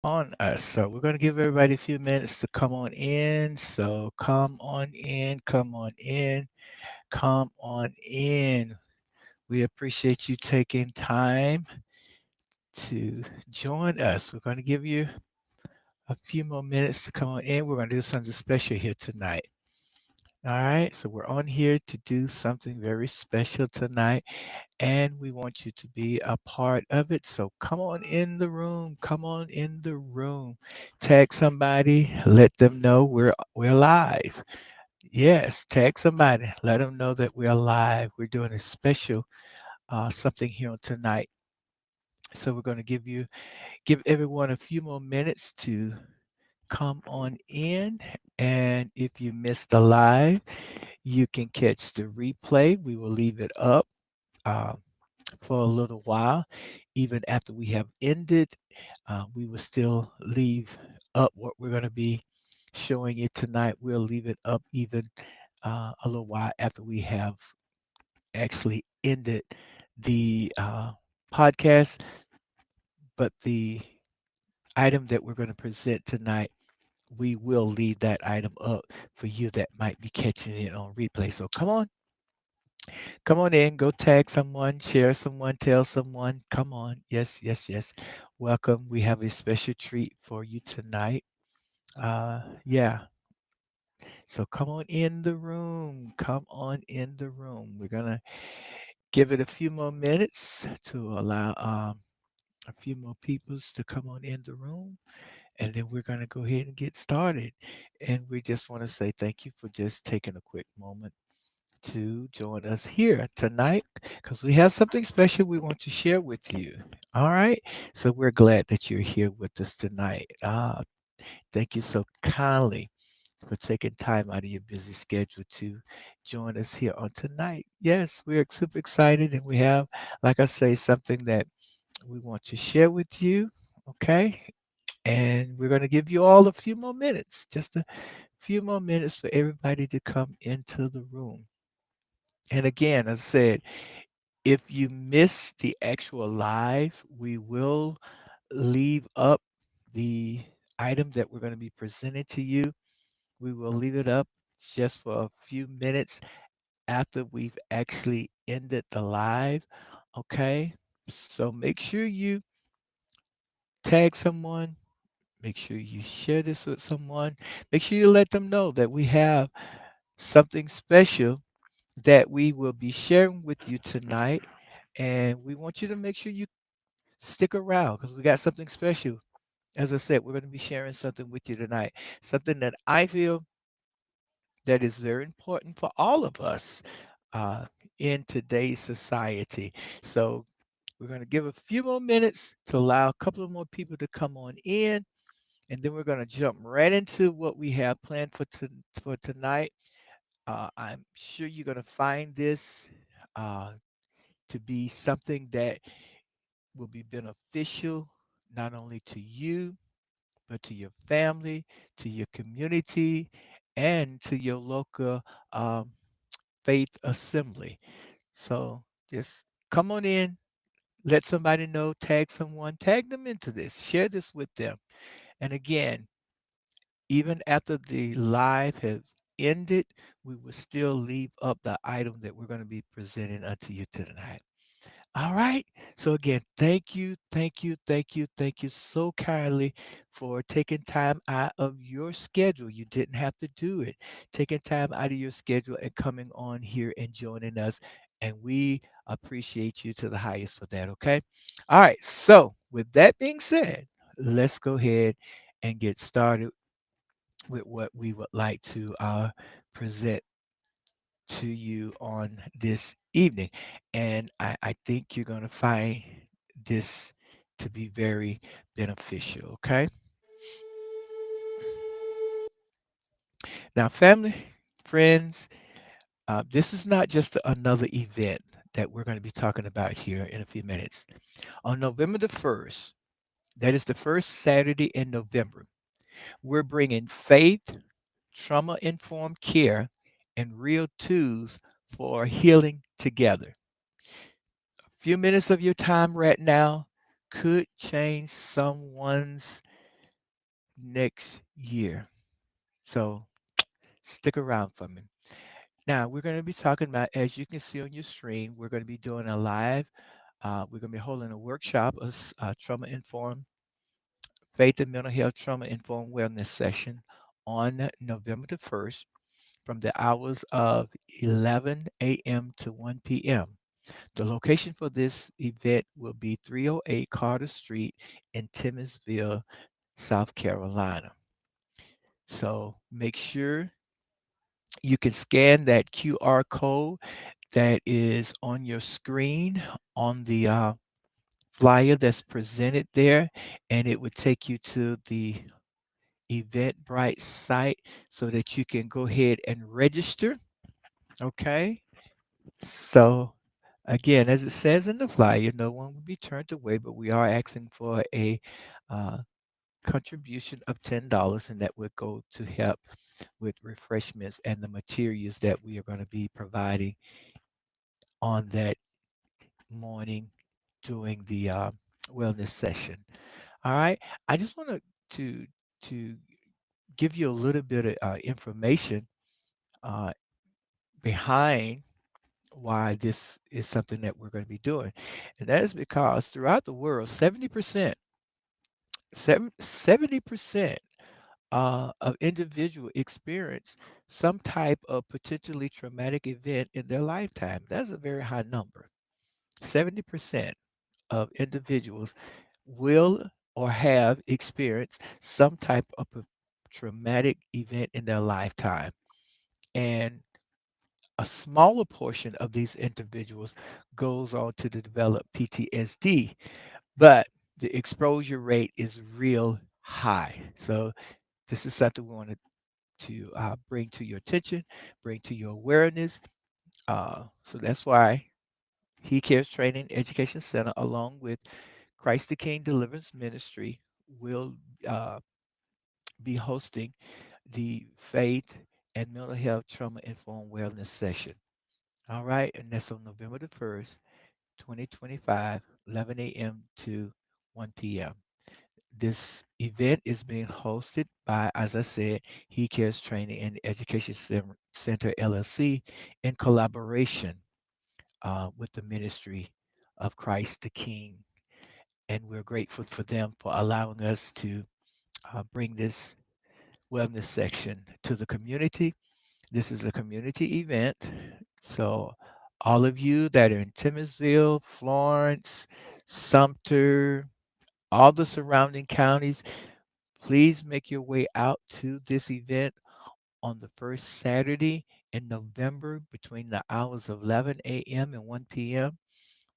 on us. So we're going to give everybody a few minutes to come on in. So come on in, come on in, come on in. We appreciate you taking time to join us. We're going to give you a few more minutes to come on in. We're going to do something special here tonight. All right, so we're on here to do something very special tonight, and we want you to be a part of it. So come on in the room. Come on in the room. Tag somebody. Let them know we're live. Yes, tag somebody. Let them know that we're live. We're doing a special something here on tonight. So we're going to give everyone a few more minutes to come on in. And if you missed the live, you can catch the replay. We will leave it up um, for a little while. Even after we have ended, we will still leave up what we're going to be showing you tonight. We'll leave it up even a little while after we have actually ended the podcast. But the item that we're going to present tonight, we will leave that item up for you that might be catching it on replay. So come on in, go tag someone, share someone, tell someone. Come on. Yes, yes, yes. Welcome. We have a special treat for you tonight. Yeah. So come on in the room. Come on in the room. We're gonna give it a few more minutes to allow a few more peoples to come on in the room, and then we're gonna go ahead and get started. And we just want to say thank you for just taking a quick moment to join us here tonight because we have something special we want to share with you. All right. So we're glad that you're here with us tonight. Thank you so kindly for taking time out of your busy schedule to join us here on tonight. Yes, we're super excited and we have, like I say, something that we want to share with you. Okay. And we're going to give you all a few more minutes, just a few more minutes for everybody to come into the room. And again, as I said, if you miss the actual live, we will leave up the item that we're going to be presenting to you. We will leave it up just for a few minutes after we've actually ended the live. Okay. So make sure you tag someone. Make sure you share this with someone. Make sure you let them know that we have something special that we will be sharing with you tonight. And we want you to make sure you stick around because we got something special. As I said, we're going to be sharing something with you tonight, something that I feel that is very important for all of us uh, in today's society. So we're going to give a few more minutes to allow a couple of more people to come on in, and then we're going to jump right into what we have planned for tonight. I'm sure you're going to find this uh, to be something that will be beneficial not only to you, but to your family, to your community, and to your local um, faith assembly. So just come on in, let somebody know, tag someone, tag them into this, share this with them. And again, even after the live has ended, we will still leave up the item that we're going to be presenting unto you tonight. All right. So again, thank you, thank you, thank you, thank you so kindly for taking time out of your schedule. You didn't have to do it. Taking time out of your schedule and coming on here and joining us. And we appreciate you to the highest for that. Okay. All right. So with that being said, let's go ahead and get started with what we would like to present to you on this evening. And I think you're going to find this to be very beneficial. Okay. Now, family, friends, this is not just another event that we're going to be talking about here in a few minutes. On November the 1st, that is the first Saturday in November, we're bringing faith, trauma informed care, and real tools for healing together. Few minutes of your time right now could change someone's next year. So stick around for me. Now, we're going to be talking about, as you can see on your screen, we're going to be doing a live, we're going to be holding a workshop, a trauma informed, faith and mental health trauma informed wellness session on November the 1st from the hours of 11 a.m. to 1 p.m. The location for this event will be 308 Carter Street in Timmonsville, South Carolina. So make sure you can scan that QR code that is on your screen on the flyer that's presented there, and it would take you to the Eventbrite site so that you can go ahead and register. Okay. So, again, as it says in the flyer, no one will be turned away, but we are asking for a uh, contribution of $10, and that would go to help with refreshments and the materials that we are going to be providing on that morning during the wellness session. All right. I just wanted to to give you a little bit of information uh, behind why this is something that we're going to be doing. And that is because throughout the world, 70% of individuals experience some type of potentially traumatic event in their lifetime. That's a very high number. 70% of individuals will or have experienced some type of traumatic event in their lifetime. And a smaller portion of these individuals goes on to develop PTSD, but the exposure rate is real high. So this is something we wanted to bring to your attention, bring to your awareness. So that's why He Cares Training Education Center, along with Christ the King Deliverance Ministry, will uh, be hosting the Faith and Mental Health Trauma Informed Wellness Session. All right, and that's on November the 1st, 2025, 11 a.m. to 1 p.m. This event is being hosted by, as I said, He Cares Training and Education Center LLC in collaboration with the Ministry of Christ the King. And we're grateful for them for allowing us to bring this wellness section to the community. This is a community event. So, all of you that are in Timmonsville, Florence, Sumter, all the surrounding counties, please make your way out to this event on the first Saturday in November between the hours of 11 a.m. and 1 p.m.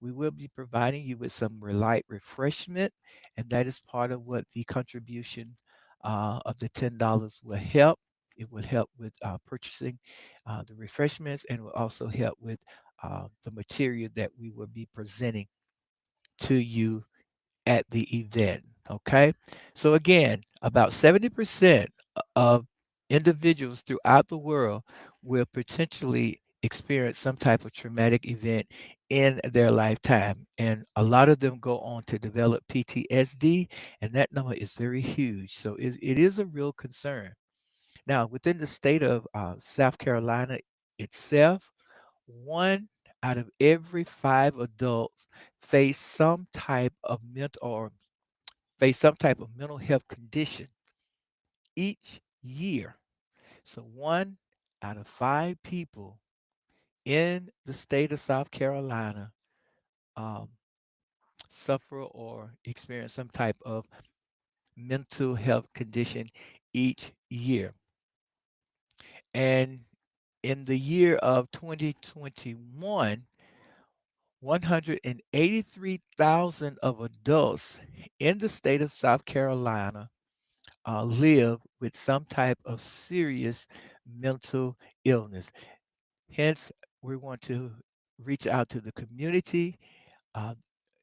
We will be providing you with some light refreshment, and that is part of what the contribution of the $10 will help. It will help with purchasing the refreshments, and will also help with the material that we will be presenting to you at the event. Okay. So, again, about 70% of individuals throughout the world will potentially experience some type of traumatic event in their lifetime. And a lot of them go on to develop PTSD, and that number is very huge. So, it is a real concern. Now, within the state of South Carolina itself, one out of every five adults face some type of mental health condition each year. So one out of five people in the state of South Carolina um, suffer or experience some type of mental health condition each year. And in the year of 2021, 183,000 of adults in the state of South Carolina live with some type of serious mental illness. Hence, we want to reach out to the community uh,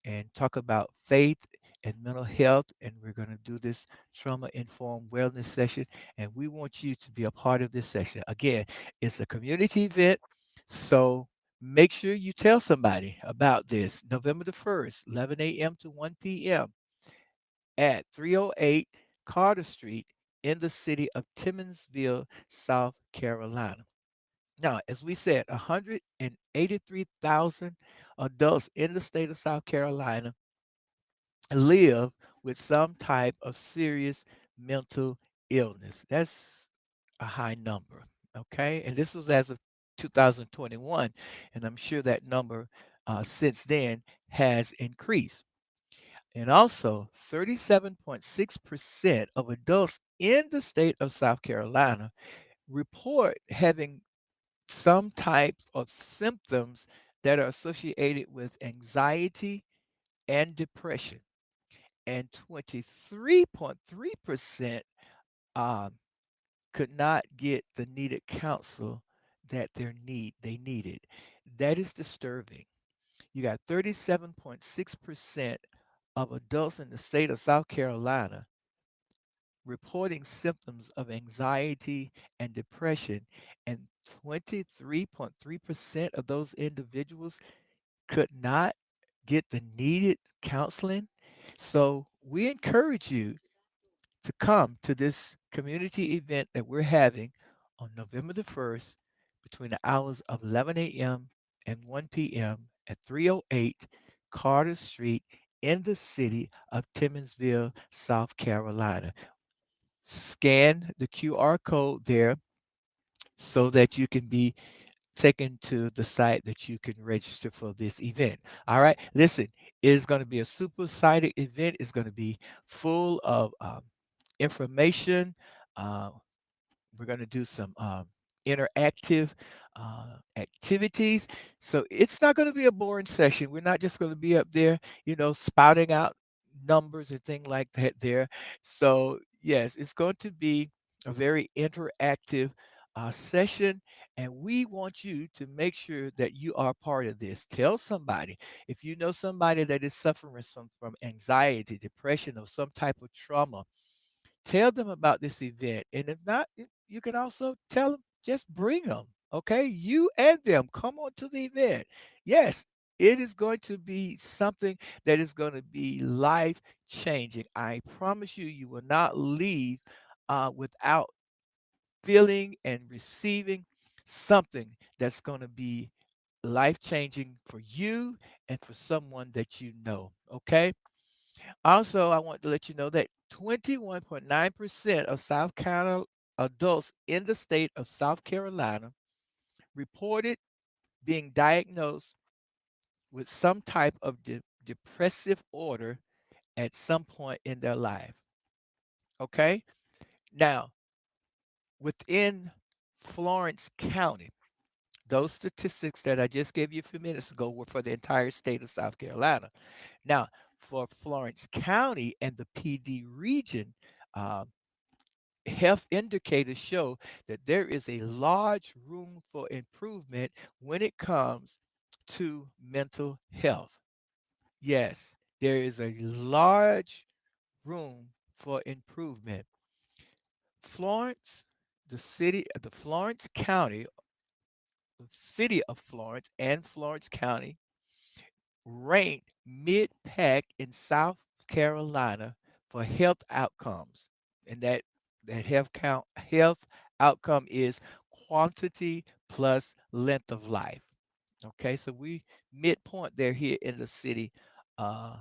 and talk about faith and mental health. And we're going to do this trauma informed wellness session. And we want you to be a part of this session. Again, it's a community event. So make sure you tell somebody about this November the 1st, 11 a.m. to 1 p.m. at 308 Carter Street in the city of Timmonsville, South Carolina. Now, as we said, 183,000 adults in the state of South Carolina live with some type of serious mental illness. That's a high number, okay? And this was as of 2021, and I'm sure that number since then has increased. And also, 37.6% of adults in the state of South Carolina report having some type of symptoms that are associated with anxiety and depression. And 23.3% um, could not get the needed counsel that they needed. That is disturbing. You got 37.6% of adults in the state of South Carolina reporting symptoms of anxiety and depression, and 23.3% of those individuals could not get the needed counseling. So we encourage you to come to this community event that we're having on November the 1st between the hours of 11 a.m. and 1 p.m. at 308 Carter Street in the city of Timmonsville, South Carolina. Scan the QR code there so that you can be taken to the site that you can register for this event. All right, listen, it's going to be a super exciting event. It's going to be full of information. Uh, we're going to do some interactive activities. So it's not going to be a boring session. We're not just going to be up there, spouting out numbers and things like that there. So, yes, it's going to be a very interactive session. And we want you to make sure that you are part of this. Tell somebody. If you know somebody that is suffering from anxiety, depression, or some type of trauma, tell them about this event. And if not, you can also tell them, just bring them. Okay. You and them come on to the event. Yes, it is going to be something that is going to be life changing. I promise you, you will not leave without feeling and receiving something that's going to be life changing for you and for someone that you know. Okay. Also, I want to let you know that 21.9% of South Carolina adults in the state of South Carolina reported being diagnosed with some type of depressive order at some point in their life. Okay. Now, within Florence County, those statistics that I just gave you a few minutes ago were for the entire state of South Carolina. Now, for Florence County and the PD region, uh, health indicators show that there is a large room for improvement when it comes to mental health. Yes, there is a large room for improvement. Florence, the Florence County, the city of Florence and Florence County ranked mid-pack in South Carolina for health outcomes. And that health outcome is quantity plus length of life. Okay, so we midpoint there here in the city, uh,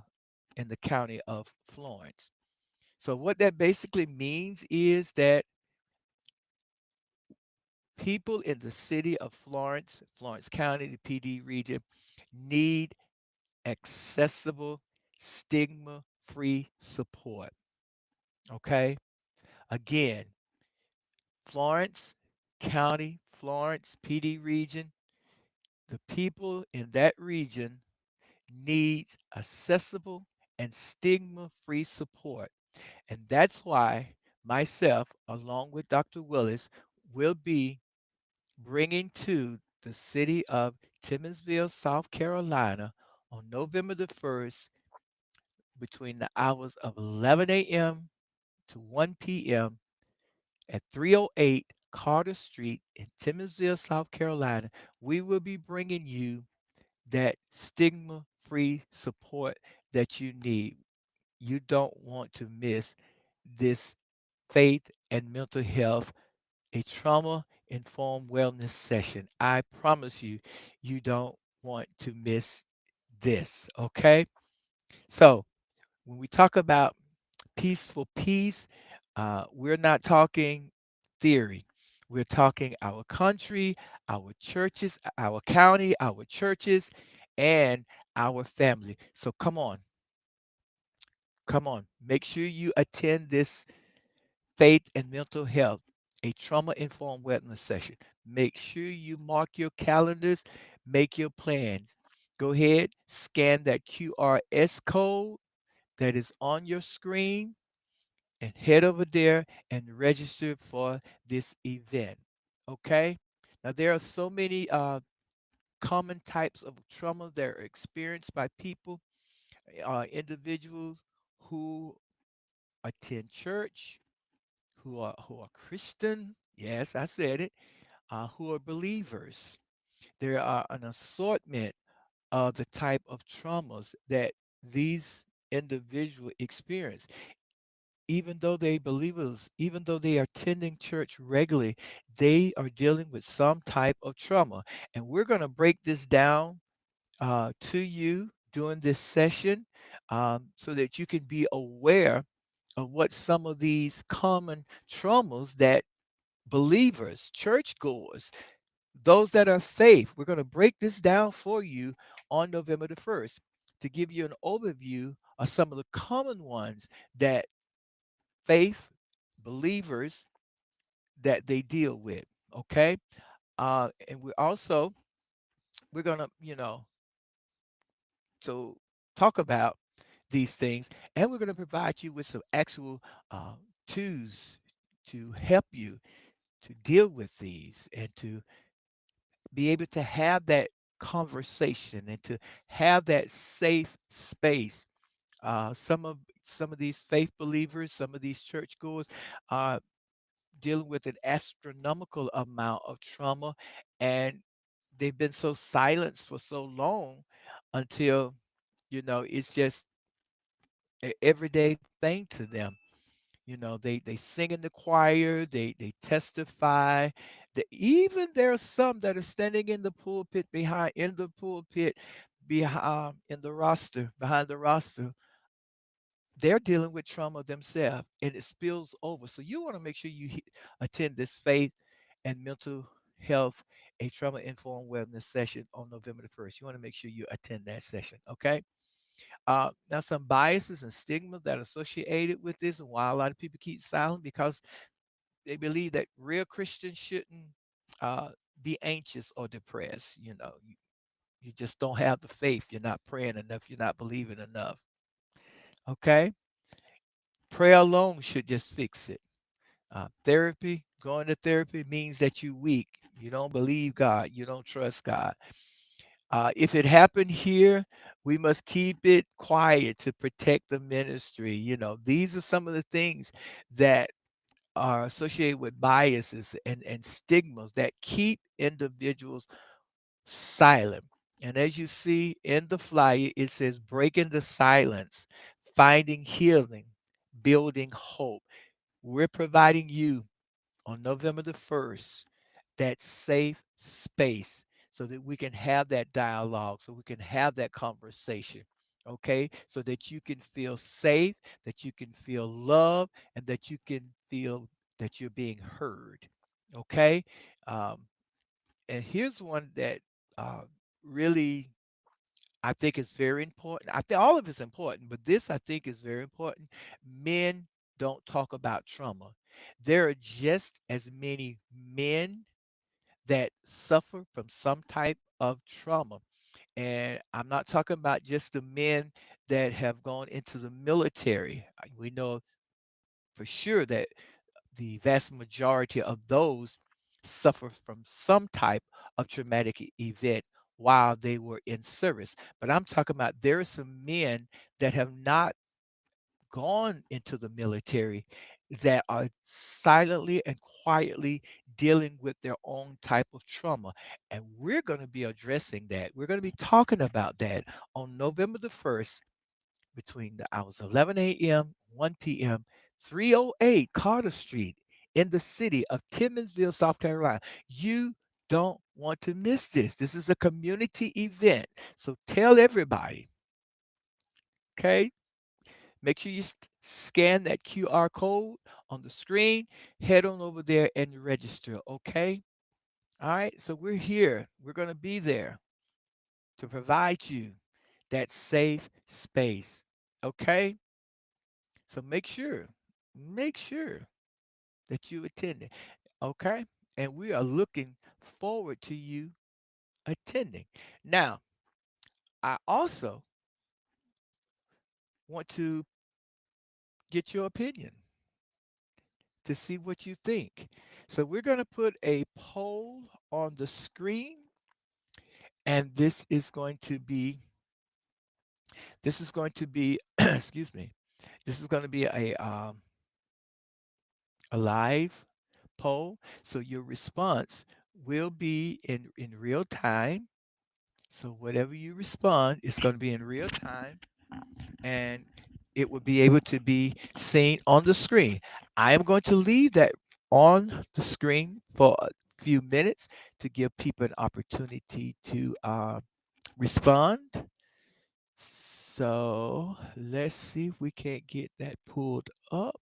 in the county of Florence. So what that basically means is that people in the city of Florence, Florence County, the PD region, need accessible, stigma free support. Okay. Again, Florence County, Florence PD region, the people in that region needs accessible and stigma free support. And that's why myself, along with Dr. Willis, will be bringing to the city of Timmonsville, South Carolina on November the 1st between the hours of 11 a.m. to 1 p.m. at 308 Carter Street in Timmonsville, South Carolina. We will be bringing you that stigma free support that you need. You don't want to miss this faith and mental health, a trauma informed wellness session. I promise you, you don't want to miss this. Okay. So, when we talk about peaceful peace, we're not talking theory. We're talking our country, our churches, our county, our churches, and our family. So come on. Make sure you attend this faith and mental health, a trauma informed wellness session. Make sure you mark your calendars, make your plans. Go ahead, scan that QRS code that is on your screen and head over there and register for this event. Okay? Now, there are so many common types of trauma that are experienced by people, individuals who attend church, who are Christian. Yes, I said it. Who are believers. There are an assortment of the type of traumas that these individuals experience. Even though they believers, even though they are attending church regularly, they are dealing with some type of trauma. And we're going to break this down to you during this session so that you can be aware of what some of these common traumas that believers, churchgoers, those that are faith, we're going to break this down for you on November the 1st to give you an overview of some of the common ones that faith believers that they deal with. Okay. And we're gonna, so talk about these things, and we're gonna provide you with some actual uh, tools to help you to deal with these and to be able to have that conversation and to have that safe space. Some of these faith believers, some of these churchgoers, uh, dealing with an astronomical amount of trauma, and they've been so silenced for so long until it's just an everyday thing to them. They sing in the choir, they testify. Even there are some that are standing in the pulpit, behind in the roster behind the roster. They're dealing with trauma themselves, and it spills over. So you want to make sure you attend this faith and mental health, a trauma informed wellness session on November the 1st. You want to make sure you attend that session. Okay. Now, some biases and stigmas that are associated with this, and why a lot of people keep silent, because they believe that real Christians shouldn't uh, be anxious or depressed. You just don't have the faith. You're not praying enough. You're not believing enough. Okay. Prayer alone should just fix it. Going to therapy means that you're weak. You don't believe God. You don't trust God. If it happened here, we must keep it quiet to protect the ministry. These are some of the things that are associated with biases and stigmas that keep individuals silent. And as you see in the flyer, it says breaking the silence, finding healing, building hope. We're providing you on November the 1st that safe space so that we can have that dialogue, so we can have that conversation. Okay, so that you can feel safe, that you can feel loved, and that you can feel that you're being heard. Okay, um, and here's one that uh, really I think is very important. I think all of it's important, but this I think is very important. Men don't talk about trauma. There are just as many men that suffer from some type of trauma. And I'm not talking about just the men that have gone into the military. We know for sure that the vast majority of those suffer from some type of traumatic event while they were in service. But I'm talking about there are some men that have not gone into the military that are silently and quietly dealing with their own type of trauma. And we're going to be addressing that. We're going to be talking about that on November the 1st between the hours of 11 a.m., 1 p.m., 308 Carter Street in the city of Timmonsville, South Carolina. You don't want to miss this. This is a community event. So tell everybody, okay? Make sure you scan that QR code on the screen. Head on over there and register, okay? All right, so we're here. We're going to be there to provide you that safe space, okay? So make sure that you attend it, okay? And we are looking forward to you attending. Now, I also want to get your opinion to see what you think. So we're going to put a poll on the screen, and this is going to be excuse me, this is going to be a live poll. So your response will be in real time. So whatever you respond, it's going to be in real time, and it will be able to be seen on the screen. I am going to leave that on the screen for a few minutes to give people an opportunity to respond. So let's see if we can't get that pulled up.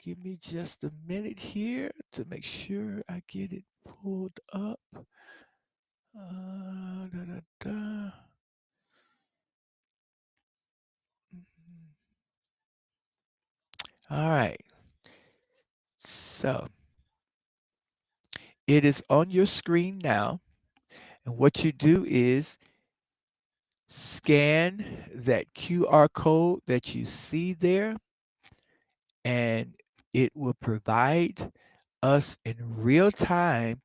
Give me just a minute here to make sure I get it pulled up. Da, da, da. Mhm. All right. So it is on your screen now. And what you do is scan that QR code that you see there, and it will provide us in real time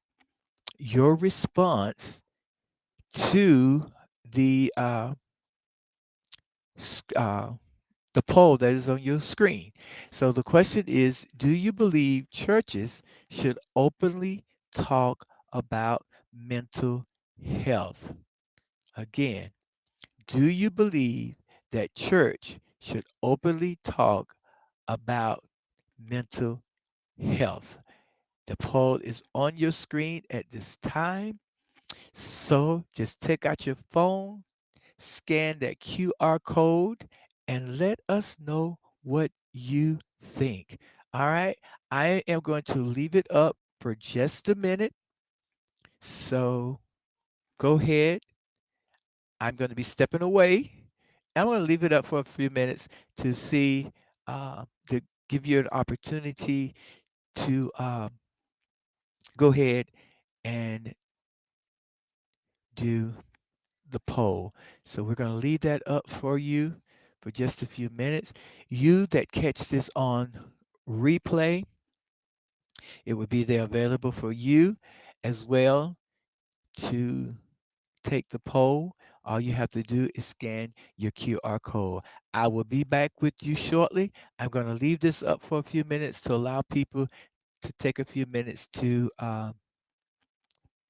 your response to the uh, s- uh, the poll that is on your screen. So the question is, do you believe churches should openly talk about mental health? Again, do you believe that church should openly talk about mental health? The poll is on your screen at this time. So just take out your phone, scan that QR code, and let us know what you think. All right. I am going to leave it up for just a minute. So go ahead. I'm going to be stepping away. I'm going to leave it up for a few minutes to see, to give you an opportunity to go ahead and do the poll. So we're going to leave that up for you for just a few minutes. You that catch this on replay, it will be there available for you as well to take the poll. All you have to do is scan your QR code. I will be back with you shortly. I'm going to leave this up for a few minutes to allow people to take a few minutes to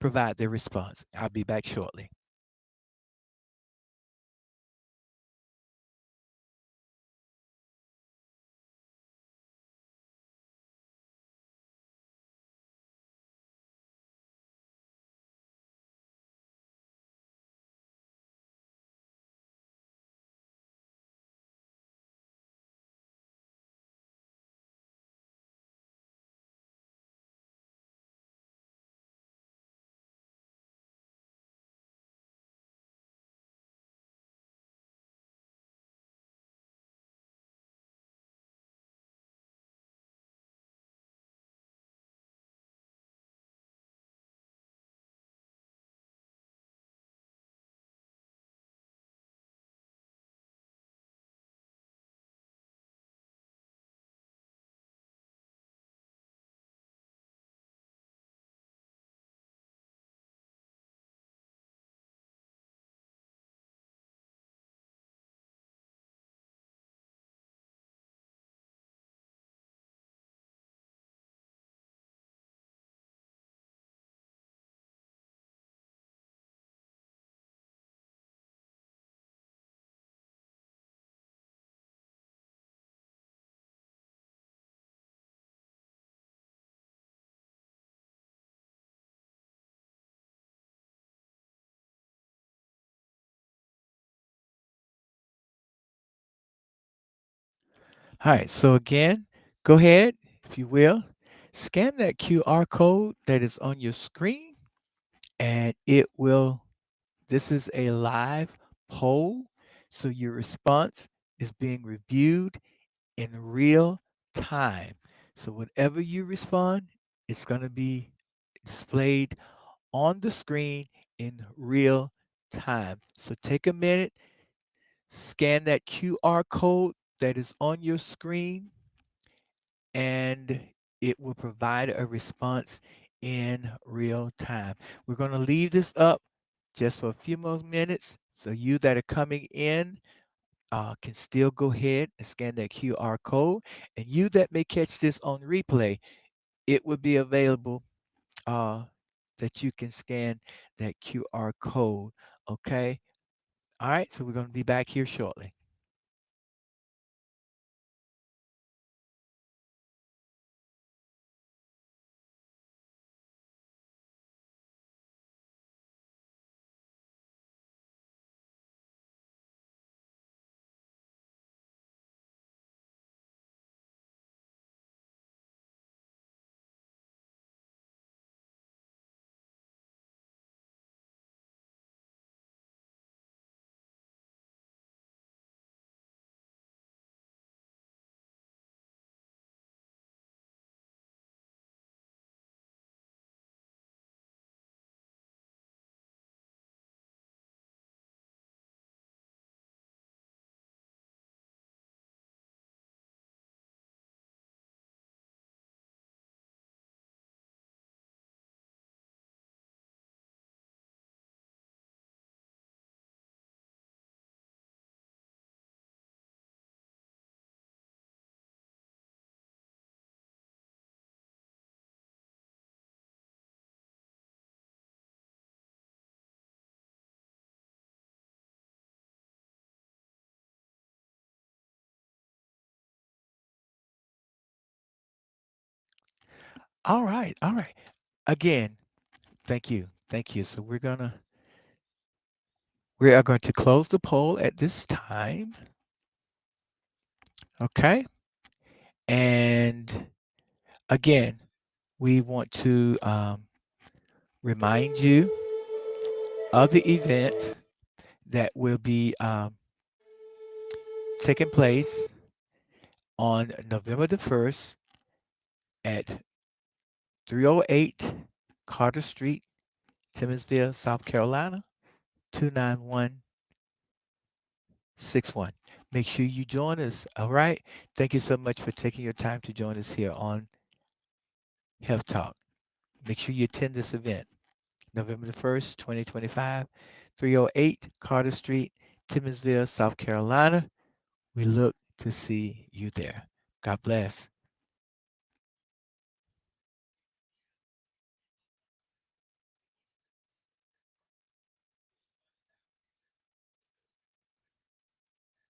provide their response. I'll be back shortly. All right, so again, go ahead, if you will, scan that QR code that is on your screen, and it will, this is a live poll, so your response is being reviewed in real time. So whatever you respond, it's going to be displayed on the screen in real time. So take a minute, scan that QR code that is on your screen, and it will provide a response in real time. We're going to leave this up just for a few more minutes so you that are coming in can still go ahead and scan that QR code. And you that may catch this on replay, it will be available uh, that you can scan that QR code. Okay. All right. So we're going to be back here shortly. All right. All right. Again, thank you. Thank you. So we are going to close the poll at this time. Okay. And again, we want to remind you of the event that will be taking place on November the 1st at 308 Carter Street, Timmonsville, South Carolina, 29161. Make sure you join us. All right. Thank you so much for taking your time to join us here on Health Talk. Make sure you attend this event. November the 1st, 2025, 308 Carter Street, Timmonsville, South Carolina. We look to see you there. God bless.